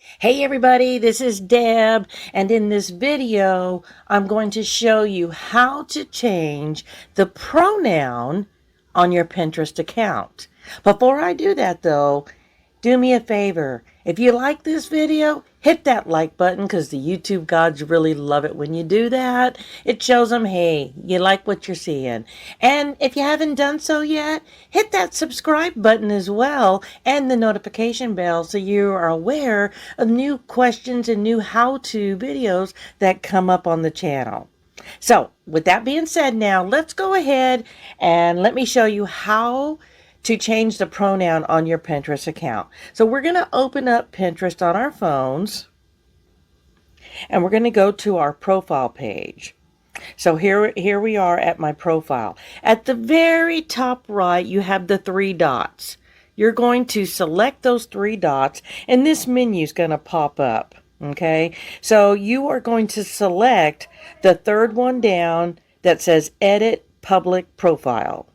Hey everybody, this is Deb, and in this video, I'm going to show you how to change the pronoun on your Pinterest account. Before I do that though, do me a favor. If you like this video, hit that like button because the YouTube gods really love it when you do that. It shows them, hey, you like what you're seeing. And if you haven't done so yet, hit that subscribe button as well and the notification bell so you are aware of new questions and new how-to videos that come up on the channel. So, with that being said now, let's go ahead and let me show you how to change the pronoun on your Pinterest account. So we're going to open up Pinterest on our phones and we're going to go to our profile page. So here we are at my profile. At the very top right, you have the three dots. You're going to select those three dots and this menu is going to pop up. Okay, so you are going to select the third one down that says Edit Public Profile.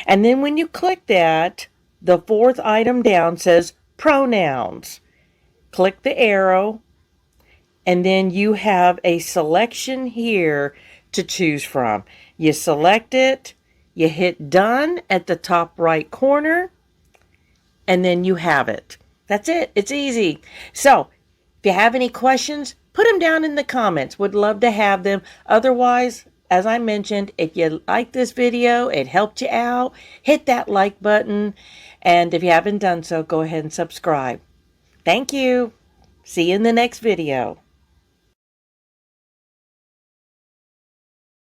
And then when you click that, the fourth item down says Pronouns. Click the arrow, and then you have a selection here to choose from. You select it, you hit Done at the top right corner, and then you have it. That's it. It's easy. So, if you have any questions, put them down in the comments. Would love to have them. Otherwise, as I mentioned, if you like this video, it helped you out, hit that like button. And if you haven't done so, go ahead and subscribe. Thank you. See you in the next video.